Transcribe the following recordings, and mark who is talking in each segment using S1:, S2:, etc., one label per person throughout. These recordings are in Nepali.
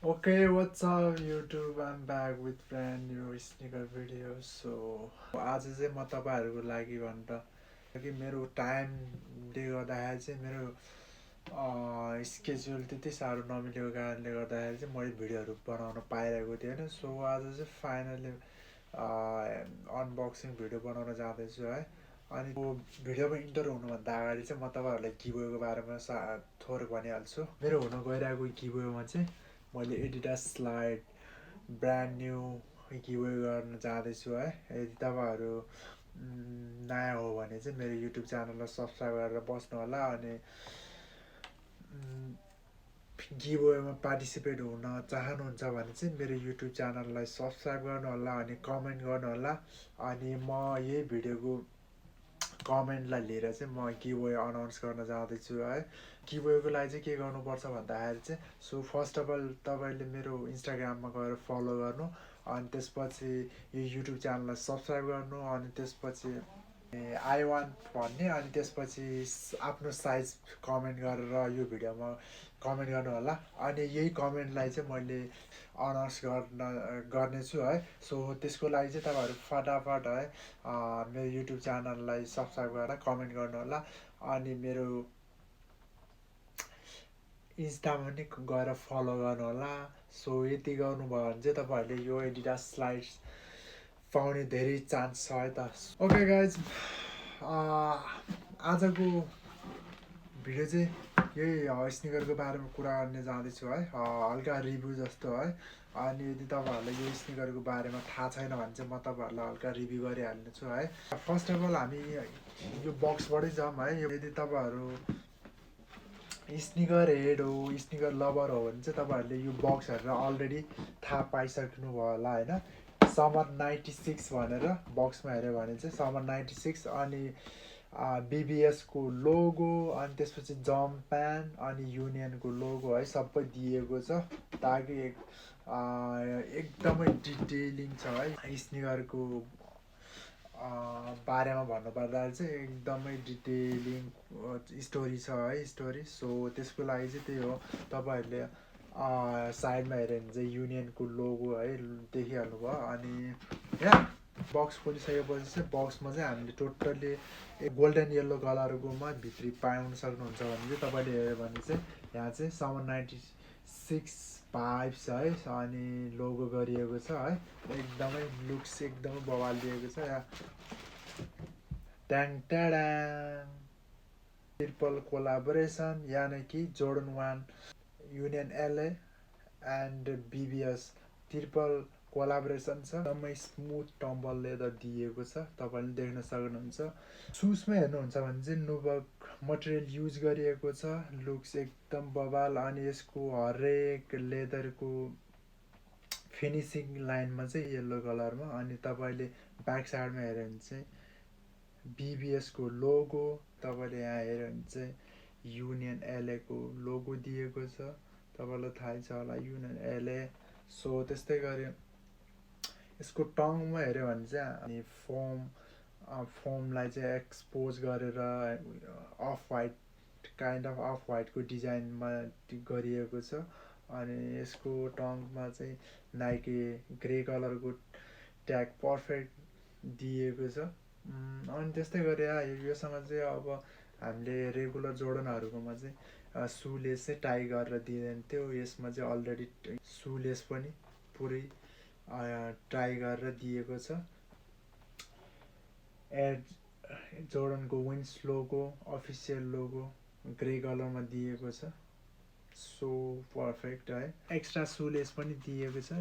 S1: Okay, what's up YouTube? I'm back with brand new sneaker video. So आज चाहिँ म तपाईँहरूको लागि भनेर कि मेरो टाइमले गर्दाखेरि चाहिँ मेरो स्केड्युल त्यति साह्रो नमिलेको कारणले गर्दाखेरि चाहिँ मैले भिडियोहरू बनाउन पाइरहेको थिएन। सो आज चाहिँ फाइनली अनबक्सिङ भिडियो बनाउन जाँदैछु है। अनि त्यो भिडियोमा इन्टर हुनुभन्दा अगाडि चाहिँ म तपाईँहरूलाई गिभवेको बारेमा थोरै भनिहाल्छु। मेरो हुन गइरहेको गिभवेमा चाहिँ मैले एडिडास स्लाइड ब्रान्ड न्यू गिभवे गर्न जाँदैछु है। यदि तपाईँहरू नयाँ हो भने चाहिँ मेरो युट्युब च्यानललाई सब्सक्राइब गरेर बस्नु होला। अनि गिभवेमा पार्टिसिपेट हुन चाहनुहुन्छ भने चाहिँ मेरो युट्युब च्यानललाई सब्सक्राइब गर्नुहोला अनि कमेन्ट गर्नुहोला। अनि म यही भिडियोको कमेन्टलाई लिएर चाहिँ म गिभवे अनाउन्स गर्न जाँदैछु है। गिभवेको लागि चाहिँ के गर्नुपर्छ भन्दाखेरि चाहिँ सो फर्स्ट अफ अल तपाईँले मेरो इन्स्टाग्राममा गएर फलो गर्नु, अनि त्यसपछि यो युट्युब च्यानललाई सब्सक्राइब गर्नु, अनि त्यसपछि आई वान्ट भन्ने, अनि त्यसपछि आफ्नो साइज कमेन्ट गरेर यो भिडियोमा कमेन्ट गर्नु होला। अनि यही कमेन्टलाई चाहिँ मैले अनाउन्स गर्नेछु है। सो त्यसको लागि चाहिँ तपाईँहरू फटाफट है मेरो युट्युब च्यानललाई सब्सक्राइब गरेर कमेन्ट गर्नु होला। अनि मेरो इन्स्टामा पनि गएर फलो गर्नु होला। सो यति गर्नुभयो भने चाहिँ तपाईँहरूले यो एडिडास स्लाइड्स पाउने धेरै चान्स छ है त। ओके गाइज, आजको भिडियो चाहिँ यही स्निकरको बारेमा कुरा गर्ने जाँदैछु है, हल्का रिभ्यू जस्तो है। अनि यदि तपाईँहरूलाई यो स्निकरको बारेमा थाहा छैन भने चाहिँ म तपाईँहरूलाई हल्का रिभ्यू गरिहाल्नेछु है। फर्स्ट अफ अल हामी यो बक्सबाटै जाउँ है। यदि तपाईँहरू स्निकर हेड हो, स्निकर लभर हो भने चाहिँ तपाईँहरूले यो बक्स हेरेर अलरेडी थाहा पाइसक्नु भयो होला होइन। समर 96 भनेर बक्समा हेऱ्यो भने चाहिँ समर 96, अनि बिबिएसको लोगो, अनि त्यसपछि जम्प प्यान, अनि युनियनको लोगो है सबै दिएको छ, ताकि एकदमै डिटेलिङ छ है स्निकरको बारेमा भन्नुपर्दा चाहिँ एकदमै डिटेलिङ स्टोरी छ है स्टोरी। सो त्यसको लागि चाहिँ त्यही हो, तपाईँहरूले साइडमा हेऱ्यो भने चाहिँ युनियनको लोगो है देखिहाल्नु भयो। अनि यहाँ बक्स खोलिसकेपछि चाहिँ बक्समा चाहिँ हामीले टोटल्ली गोल्डन येल्लो कलरकोमा भित्री पाउन सक्नुहुन्छ भने चाहिँ तपाईँले हेऱ्यो भने चाहिँ यहाँ चाहिँ समर 96 भाइब्स है अनि लोगो गरिएको छ है। एकदमै लुक्स एकदमै बवाल दिएको छ यहाँ। ट्याङ ट्याडाङ ट्रिपल कोलाबोरेसन, यानि कि Jordan 1 union LA and BBS triple collaboration छ। एकदमै स्मुथ टम्बल लेदर दिएको छ, तपाईँले देख्न सक्नुहुन्छ। सुजमा हेर्नुहुन्छ भने चाहिँ नुबक मटेरियल युज गरिएको छ, लुक्स एकदम बवाल। अनि यसको हरेक लेदरको फिनिसिङ लाइनमा चाहिँ येल्लो कलरमा, अनि तपाईँले ब्याक साइडमा हेऱ्यो भने चाहिँ बिबिएसको लोगो, तपाईँले यहाँ हेऱ्यो भने चाहिँ युनियन एलएको लोगो दिएको छ, तपाईँलाई थाहै छ होला युनियन एलए। सो त्यस्तै गरी यसको टङमा हेऱ्यो भने चाहिँ अनि फोमलाई चाहिँ एक्सपोज गरेर off white kind of off वाइटको डिजाइनमा गरिएको छ। अनि यसको टङमा चाहिँ नाइकी ग्रे कलरको ट्याग पर्फेक्ट दिएको छ। अनि त्यस्तै गरेर योसँग चाहिँ अब हामीले रेगुलर जोर्डनहरूकोमा चाहिँ सुलेस चाहिँ टाई गरेर दिँदैन थियो, यसमा चाहिँ अलरेडी सुलेस पनि पुरै ट्राई गरेर दिएको छ। एड जोर्डनको wings logo, official logo grey कलरमा दिएको छ। सो पर्फेक्ट है। एक्स्ट्रा सुलेस पनि दिएको छ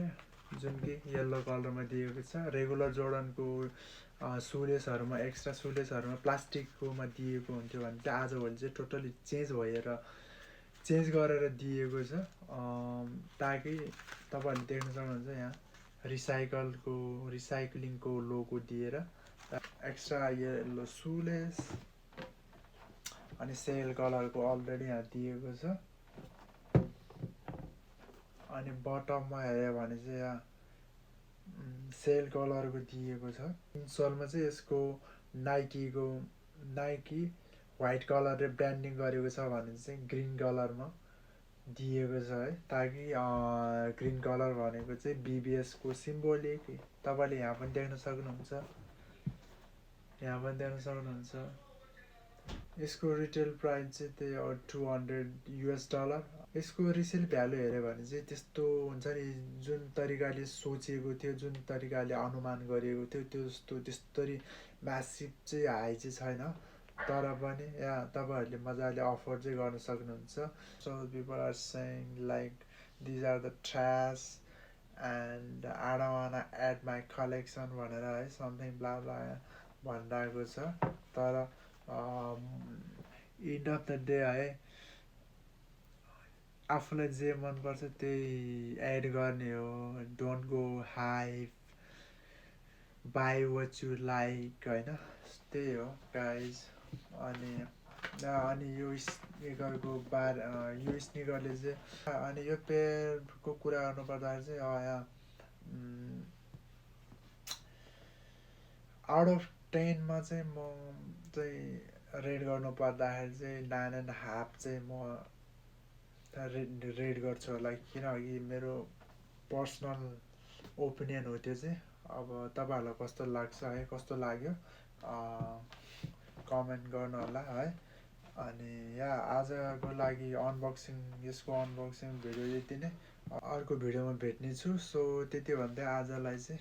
S1: जुन कि येल्लो कलरमा दिएको छ। रेगुलर जोर्डनको सुलेसहरूमा एक्स्ट्रा सुलेसहरूमा प्लास्टिककोमा दिएको हुन्थ्यो भने चाहिँ आजभोलि चाहिँ टोटली चेन्ज गरेर दिएको छ, ताकि तपाईँहरूले देख्न सक्नुहुन्छ यहाँ रिसाइक्लिङको लोगो दिएर एक्स्ट्रा येल्लो सुलेस अनि सेल कलरको अलरेडी यहाँ दिएको छ। अनि बटममा हेऱ्यो भने चाहिँ यहाँ सेल कलरको दिएको छ। इन्सोलमा चाहिँ यसको नाइकी व्हाइट कलरले ब्रान्डिङ गरेको छ भने चाहिँ ग्रिन कलरमा दिएको छ है, ताकि ग्रिन कलर भनेको चाहिँ बिबिएसको सिम्बोलिक तपाईँले यहाँ पनि देख्न सक्नुहुन्छ, यहाँ पनि देख्न सक्नुहुन्छ। यसको रिटेल प्राइस चाहिँ त्यही $200। यसको रिसेल भ्यालु हेऱ्यो भने चाहिँ त्यस्तो हुन्छ नि, जुन तरिकाले सोचेको थियो, जुन तरिकाले अनुमान गरिएको थियो त्यस्तो त्यस्तरी म्यासिभ चाहिँ हाई चाहिँ छैन। तर पनि यहाँ तपाईँहरूले मजाले अफोर्ड चाहिँ गर्न सक्नुहुन्छ। So people are saying like these are the trash and I don't want add my collection भनेर है, समथिङ ब्ला ब्ला भनिरहेको छ। तर एन्ड अफ द डे है, आफूलाई जे मनपर्छ त्यही एड गर्ने हो। Don't go high, by what you like होइन, त्यही हो गाइज। अनि यो स्निकरको यो स्निकरले चाहिँ अनि यो पेयरको कुरा गर्नुपर्दाखेरि चाहिँ यहाँ आउट अफ 10मा चाहिँ म चाहिँ रेट गर्नु पर्दाखेरि चाहिँ 9.5 चाहिँ म रेट गर्छु होला, किनकि मेरो पर्सनल ओपिनियन हो त्यो चाहिँ। अब तपाईँहरूलाई कस्तो लाग्छ है, कस्तो लाग्यो कमेन्ट गर्नु होला है। अनि यहाँ आजको लागि अनबक्सिङ, यसको अनबक्सिङ भिडियो यति नै, अर्को भिडियोमा भेट्नेछु। सो त्यति भन्दै आजलाई चाहिँ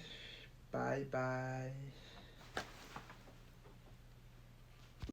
S1: बाई बाई।